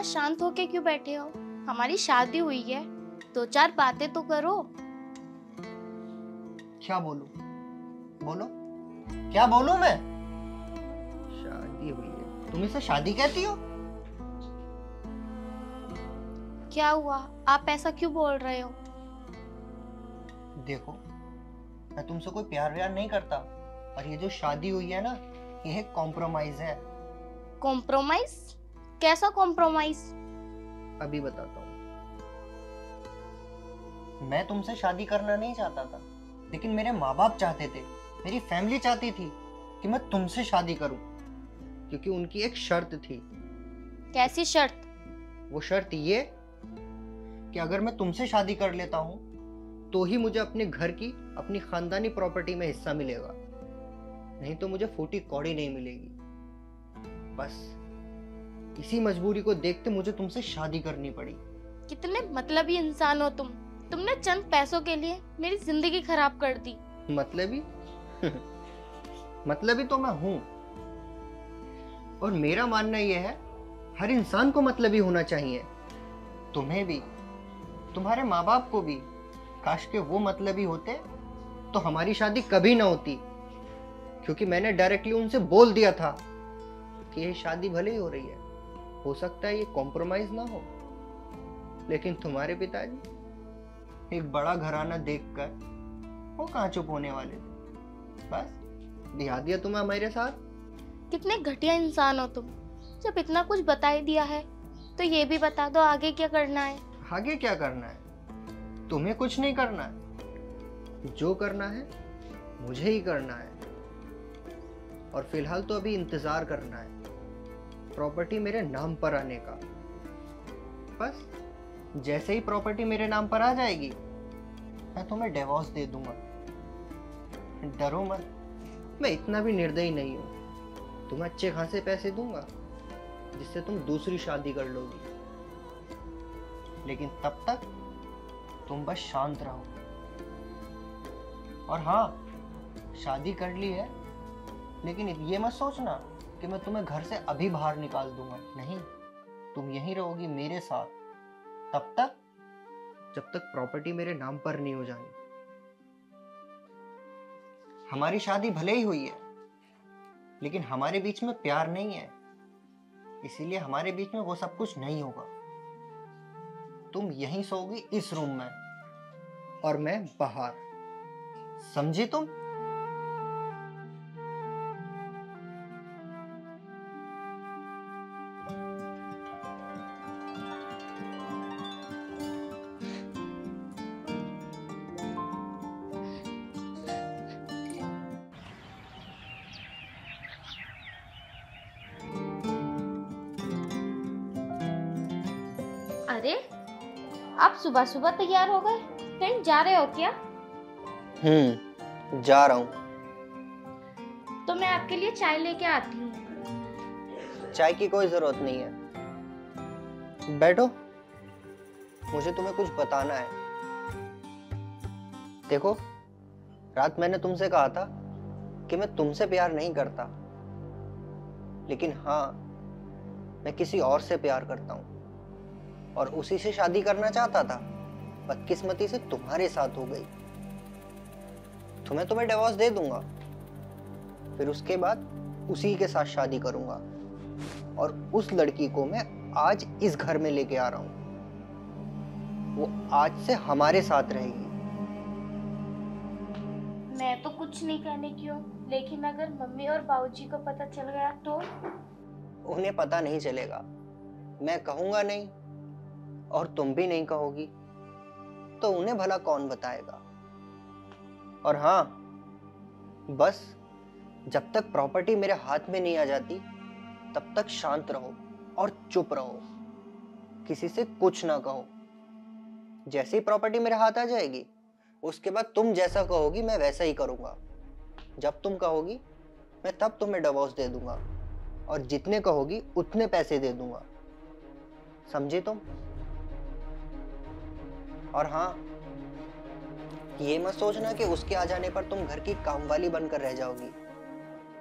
इतना शांत होके क्यों बैठे हो? हमारी शादी हुई है, दो चार बातें तो करो। क्या बोलूं? बोलो, क्या बोलूं मैं? शादी हुई है, तुम इसे शादी कहती हो? क्या हुआ? आप ऐसा क्यों बोल रहे हो? देखो, मैं तुमसे कोई प्यार व्यार नहीं करता, और ये जो शादी हुई है ना, ये एक कॉम्प्रोमाइज है। कॉम्प्रोमाइज? कैसा कॉम्प्रोमाइज? अभी बताता हूँ। मैं तुमसे शादी करना नहीं चाहता था, लेकिन मेरे माँ बाप चाहते थे, मेरी फैमिली चाहती थी कि मैं तुमसे शादी करूं, क्योंकि उनकी एक शर्त थी। कैसी शर्त? वो शर्त ये कि अगर मैं तुमसे शादी कर लेता हूं तो ही मुझे अपने घर की, अपनी खानदानी प्रॉपर्टी में हिस्सा मिलेगा, नहीं तो मुझे फूटी कौड़ी नहीं मिलेगी। बस इसी मजबूरी को देखते मुझे तुमसे शादी करनी पड़ी। कितने मतलबी इंसान हो तुम। तुमने चंद पैसों के लिए मेरी जिंदगी खराब कर दी। मतलबी? मतलबी तो मैं हूं, और मेरा मानना यह है हर इंसान को मतलबी होना चाहिए। तुम्हें भी, तुम्हारे माँ बाप को भी। काश के वो मतलबी होते तो हमारी शादी कभी ना होती, क्योंकि मैंने डायरेक्टली उनसे बोल दिया था कि ये शादी भले ही हो रही है, हो सकता है ये कॉम्प्रोमाइज ना हो, लेकिन तुम्हारे पिताजी एक बड़ा घराना देखकर वो कहाँ चुप होने वाले थे। बस दिया दिया तुम्हें हमारे साथ। कितने घटिया इंसान हो तुम। जब इतना कुछ बता ही दिया है तो ये भी बता दो आगे क्या करना है। आगे क्या करना है? तुम्हें कुछ नहीं करना है, जो करना है मुझे ही करना है। और फिलहाल तो अभी इंतजार करना है प्रॉपर्टी मेरे नाम पर आने का। बस जैसे ही प्रॉपर्टी मेरे नाम पर आ जाएगी, मैं तुम्हें डिवोर्स दे दूंगा। डरो मत, मैं इतना भी निर्दयी नहीं हूं। तुम्हें अच्छे खासे पैसे दूंगा जिससे तुम दूसरी शादी कर लोगी, लेकिन तब तक तुम बस शांत रहो। और हाँ, शादी कर ली है, लेकिन ये मत सोचना कि मैं तुम्हें घर से अभी बाहर निकाल दूंगा। नहीं, तुम यहीं रहोगी मेरे साथ, तब तक जब तक प्रॉपर्टी मेरे नाम पर नहीं हो जाएगी। हमारी शादी भले ही हुई है, लेकिन हमारे बीच में प्यार नहीं है, इसीलिए हमारे बीच में वो सब कुछ नहीं होगा। तुम यहीं सोओगी इस रूम में, और मैं बाहर। समझी तुम? अरे, आप सुबह सुबह तैयार हो गए? कहीं जा रहे हो क्या? जा रहा हूं। तो मैं आपके लिए चाय लेके आती हूँ। चाय की कोई जरूरत नहीं है, बैठो। मुझे तुम्हें कुछ बताना है। देखो, रात मैंने तुमसे कहा था कि मैं तुमसे प्यार नहीं करता, लेकिन हाँ, मैं किसी और से प्यार करता हूं, और उसी से शादी करना चाहता था। बदकिस्मती से तुम्हारे साथ हो गई। तुम्हें डिवोर्स दे दूंगा, फिर उसके बाद उसी के साथ शादी करूंगा, और उस लड़की को मैं आज इस घर में लेके आ रहा हूं। वो आज से हमारे साथ रहेगी। मैं तो कुछ नहीं कहने की हूँ, लेकिन अगर मम्मी और बाबूजी को पता चल गया तो? उन्हें पता नहीं चलेगा, मैं कहूंगा नहीं, और तुम भी नहीं कहोगी, तो उन्हें भला कौन बताएगा। और हाँ, बस जब तक प्रॉपर्टी मेरे हाथ में नहीं आ जाती, तब तक शांत रहो और चुप रहो, किसी से कुछ ना कहो। जैसे ही प्रॉपर्टी मेरे हाथ आ जाएगी, उसके बाद तुम जैसा कहोगी मैं वैसा ही करूंगा। जब तुम कहोगी मैं तब तुम्हें डिवोर्स दे दूंगा, और जितने कहोगी उतने पैसे दे दूंगा। समझे तुम? और हाँ, ये मत सोचना कि उसके आ जाने पर तुम घर की कामवाली बनकर रह जाओगी।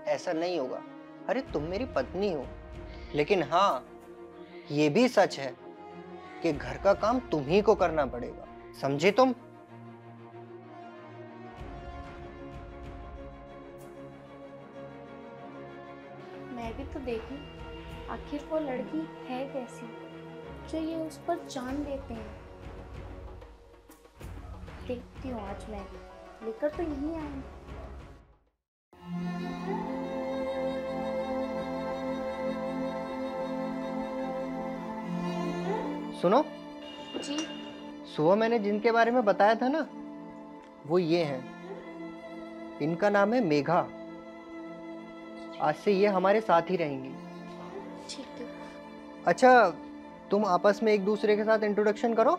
ऐसा नहीं होगा। अरे तुम मेरी पत्नी हो, लेकिन हाँ, ये भी सच है कि घर का काम तुम ही को करना पड़ेगा, समझी तुम? मैं भी तो देखूं, आखिर वो लड़की है कैसी जो ये उस पर जान देते हैं। देखती हूँ आज मैं भी, लेकर तो यहीं आई। सुनो, जी। सुबह मैंने जिनके बारे में बताया था ना, वो ये हैं। इनका नाम है मेघा। आज से ये हमारे साथ ही रहेंगी। ठीक है। अच्छा, तुम आपस में एक दूसरे के साथ इंट्रोडक्शन करो,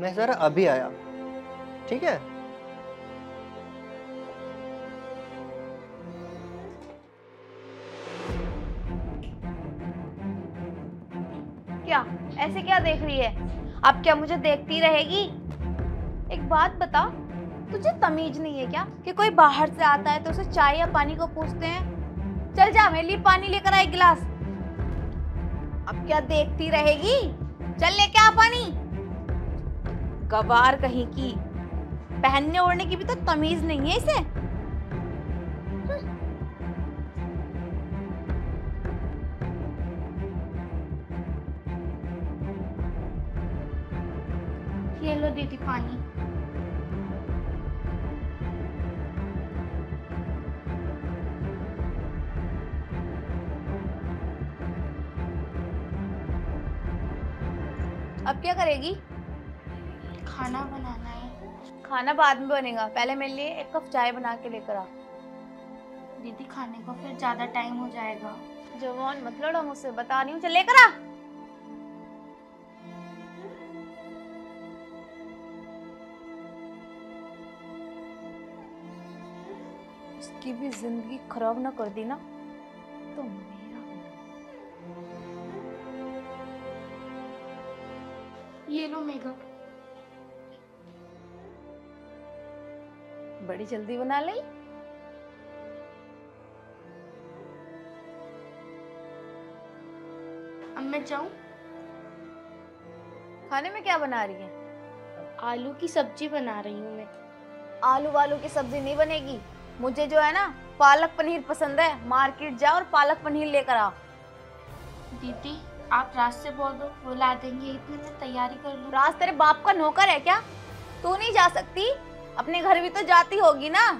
मैं जरा अभी आया, ठीक है? क्या ऐसे क्या देख रही है? अब क्या मुझे देखती रहेगी? एक बात बता, तुझे तमीज नहीं है क्या कि कोई बाहर से आता है तो उसे चाय या पानी को पूछते हैं? चल जा, मेरे लिए पानी लेकर आ एक गिलास। अब क्या देखती रहेगी? चल लेके आ पानी। गवार कहीं की, पहनने ओढ़ने की भी तो तमीज नहीं है इसे। ये लो दीदी पानी। अब क्या करेगी? खाना बनाना है। खाना बाद में बनेगा, पहले मेरे लिए एक कप चाय बना के लेकर आ। दीदी खाने को फिर ज्यादा टाइम हो जाएगा। जवान मत लड़ो मुझसे, बता रही हूँ, चल लेकर आ। इसकी भी जिंदगी खराब ना कर दी ना तो मेरा ये लो मेघा। बड़ी जल्दी बना ली। अब मैं जाऊं? खाने में क्या बना रही है? आलू की सब्जी बना रही हूँ मैं। आलू वालू की सब्जी नहीं बनेगी। मुझे जो है ना, पालक पनीर पसंद है। मार्केट जा और पालक पनीर लेकर आ। दीदी आप रात से बोल दो, वो ला देंगे, इतनी मैं तैयारी कर लूँ। राज तेरे बाप का नौकर है क्या? तू नहीं जा सकती? अपने घर भी तो जाती होगी ना।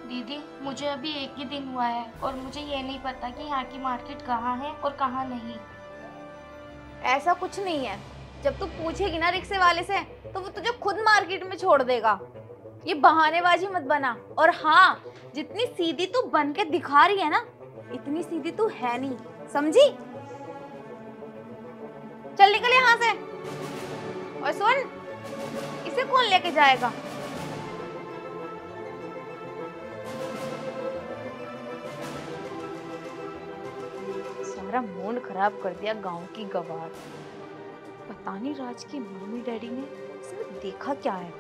दीदी मुझे अभी एक ही दिन हुआ है और मुझे ये नहीं पता कि यहाँ की मार्केट कहाँ है और कहाँ नहीं। ऐसा कुछ नहीं है। जब तू पूछेगी ना रिक्शे वाले से तो वो तुझे खुद मार्केट में छोड़ देगा। ये बहानेबाजी मत बना। और हाँ, जितनी सीधी तू बन के दिखा रही है ना, इतनी सीधी तू है नहीं, समझी? चल निकल यहाँ से। और सुन, इसे कौन लेके जाएगा? सारा मूड खराब कर दिया गांव की गवार। पता नहीं राज की मम्मी डैडी ने इसमें देखा क्या है।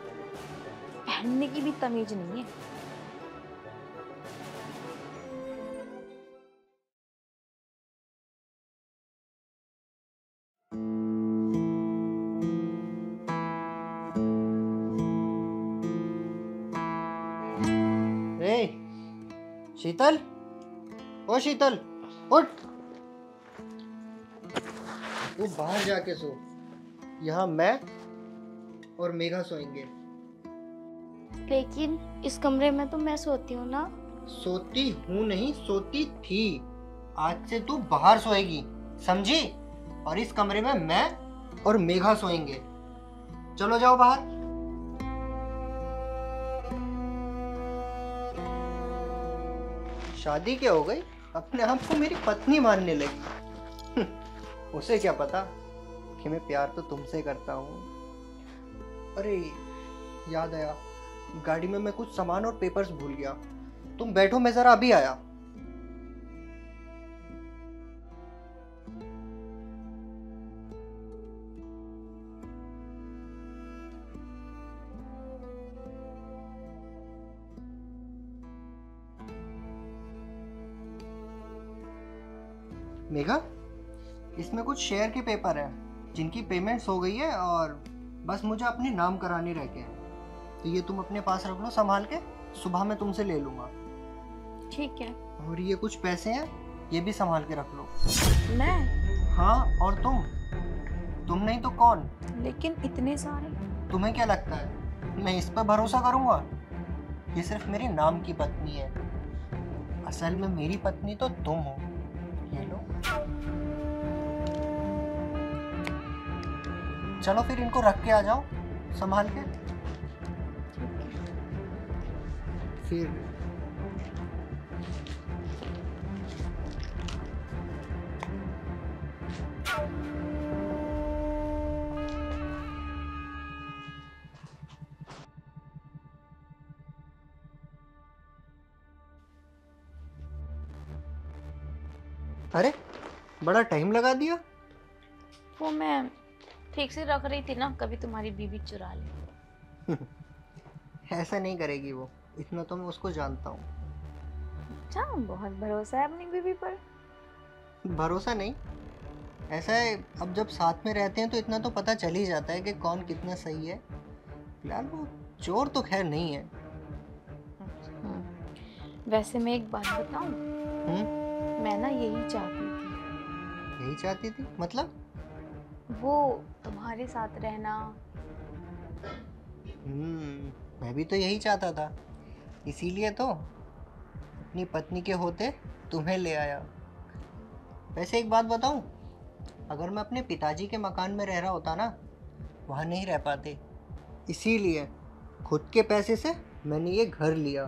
पहनने की भी तमीज नहीं है। ए, शीतल, ओ शीतल, उठ। तू बाहर जाके सो, यहाँ मैं और मेघा सोएंगे। लेकिन इस कमरे में तो मैं सोती हूँ ना। सोती हूँ नहीं, सोती थी। आज से तू बाहर सोएगी, समझी? और इस कमरे में मैं और मेघा सोएंगे। चलो जाओ बाहर। शादी क्या हो गई, अपने आप को मेरी पत्नी मानने लगी। उसे क्या पता कि मैं प्यार तो तुमसे करता हूँ। अरे याद आया, गाड़ी में मैं कुछ सामान और पेपर्स भूल गया। तुम बैठो, मैं जरा अभी आया। मेघा, इसमें कुछ शेयर के पेपर है जिनकी पेमेंट्स हो गई है और बस मुझे अपने नाम कराने रह गए हैं। तो ये तुम अपने पास रख लो संभाल के, सुबह मैं तुमसे ले लूँगा। ठीक है। और ये कुछ पैसे हैं, ये भी संभाल के रख लो। मैं? हाँ, और तुम नहीं तो कौन? लेकिन इतने सारे। तुम्हें क्या लगता है मैं इस पर भरोसा करूँगा? ये सिर्फ मेरे नाम की पत्नी है, असल में मेरी पत्नी तो तुम हो। ये लो। चलो फिर इनको रख के आ जाओ संभाल के। फिर अरे बड़ा टाइम लगा दिया। वो मैं ठीक से रख रही थी ना, कभी तुम्हारी बीवी चुरा ले। ऐसा नहीं करेगी वो, इतना तो मैं उसको जानता हूँ। अच्छा, बहुत भरोसा है अपनी बीवी पर। भरोसा नहीं, ऐसा है अब जब साथ में रहते हैं तो इतना तो पता चल ही जाता है कि कौन कितना सही है। फिलहाल वो चोर तो खैर नहीं है। वैसे मैं एक बात बताऊं, मैं ना यही चाहती थी। यही चाहती थी मतलब? वो तुम्हारे साथ रहना। मैं भी तो यही चाहता था, इसीलिए तो अपनी पत्नी के होते तुम्हें ले आया। वैसे एक बात बताऊं, अगर मैं अपने पिताजी के मकान में रह रहा होता ना, वहाँ नहीं रह पाते, इसीलिए खुद के पैसे से मैंने ये घर लिया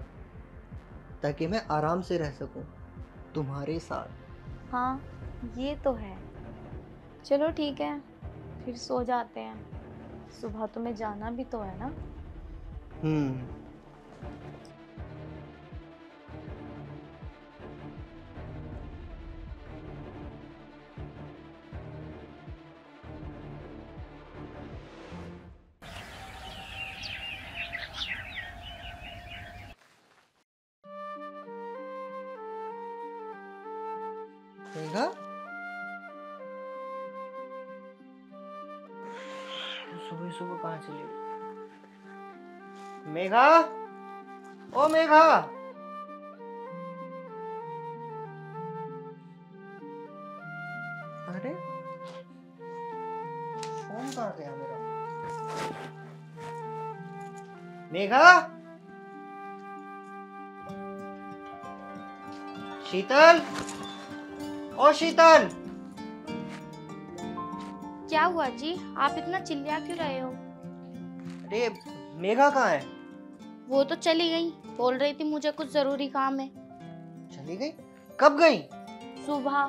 ताकि मैं आराम से रह सकूं तुम्हारे साथ। हाँ, ये तो है। चलो ठीक है, फिर सो जाते हैं, सुबह तुम्हें जाना भी तो है ना। मेघा, सुबह सुबह कहाँ चली गई? मेघा, ओ मेघा। अरे फोन कहाँ गया मेरा? मेघा, शीतल, ओ शीतल। क्या हुआ जी, आप इतना चिल्ला क्यों रहे हो? अरे मेघा कहाँ है? वो तो चली गई, बोल रही थी मुझे कुछ जरूरी काम है। चली गई? कब गई? सुबह।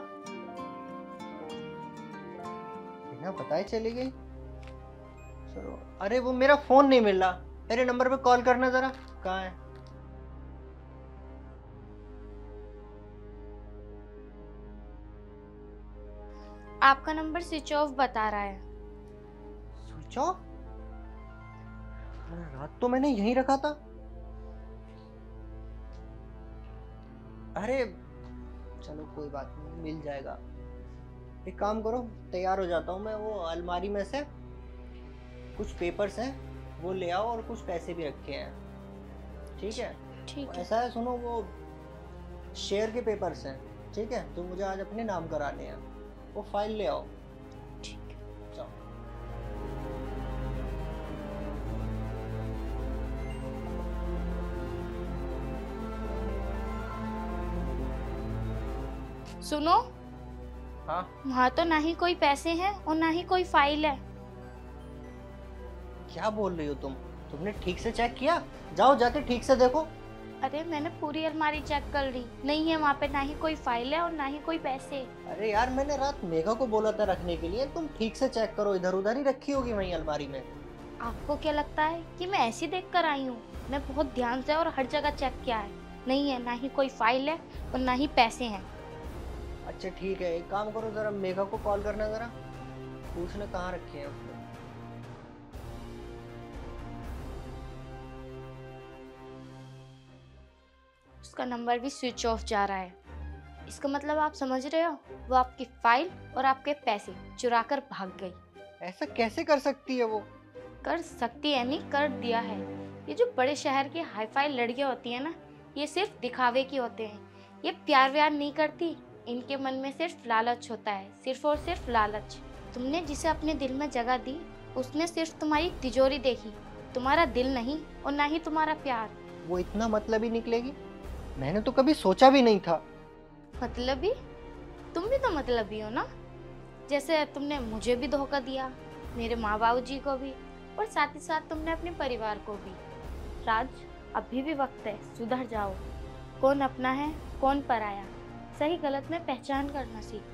बिना बताए चली गई? चलो, अरे वो मेरा फोन नहीं मिल रहा, मेरे नंबर पे कॉल करना जरा, कहाँ है? आपका नंबर स्विच ऑफ बता रहा है। Switch off? रात तो मैंने यहीं रखा था। अरे चलो कोई बात नहीं, मिल जाएगा। एक काम करो, तैयार हो जाता हूँ मैं, वो अलमारी में से कुछ पेपर्स हैं वो ले आओ और कुछ पैसे भी रखे हैं, ठीक है? ठीक है। ऐसा है, सुनो, वो शेयर के पेपर्स हैं, ठीक है? तो मुझे आज अपने नाम कराने हैं, वो फाइल ले आओ। ठीक है। जाओ। सुनो, हाँ, वहाँ तो ना ही कोई पैसे हैं और ना ही कोई फाइल है। क्या बोल रही हो तुम? तुमने ठीक से चेक किया? जाओ जाके ठीक से देखो। अरे मैंने पूरी अलमारी चेक कर ली, नहीं है वहाँ पे ना ही कोई फाइल है और ना ही कोई पैसे। अरे यार, मैंने रात मेघा को बोला था रखने के लिए, तुम ठीक से चेक करो, इधर उधर ही रखी होगी वहीं अलमारी में। आपको क्या लगता है कि मैं ऐसी देख कर आई हूँ? मैं बहुत ध्यान से और हर जगह चेक किया है, नहीं है, ना ही कोई फाइल है और ना ही पैसे हैं। अच्छा ठीक है, एक काम करो, जरा मेघा को कॉल करना, जरा पूछना कहाँ रखे हैं उसने। उसका नंबर भी स्विच ऑफ जा रहा है। इसका मतलब आप समझ रहे हो, वो आपकी फाइल और आपके पैसे चुरा कर भाग गई। ऐसा कैसे कर सकती है वो? कर सकती है नहीं, कर दिया है। ये जो बड़े शहर की हाई फाई लड़कियां होती हैं ना, ये सिर्फ दिखावे की होते हैं। ये प्यार व्यार नहीं करती, इनके मन में सिर्फ लालच होता है, सिर्फ और सिर्फ लालच। तुमने जिसे अपने दिल में जगह दी, उसने सिर्फ तुम्हारी तिजोरी देखी, तुम्हारा दिल नहीं और ना ही तुम्हारा प्यार। वो इतना मतलबी निकलेगी? मैंने तो कभी सोचा भी नहीं था। मतलबी? तुम भी तो मतलबी हो ना। जैसे तुमने मुझे भी धोखा दिया, मेरे माँ बाबू जी को भी, और साथ ही साथ तुमने अपने परिवार को भी। राज, अभी भी वक्त है, सुधर जाओ। कौन अपना है, कौन पराया, सही गलत में पहचान करना सीखो।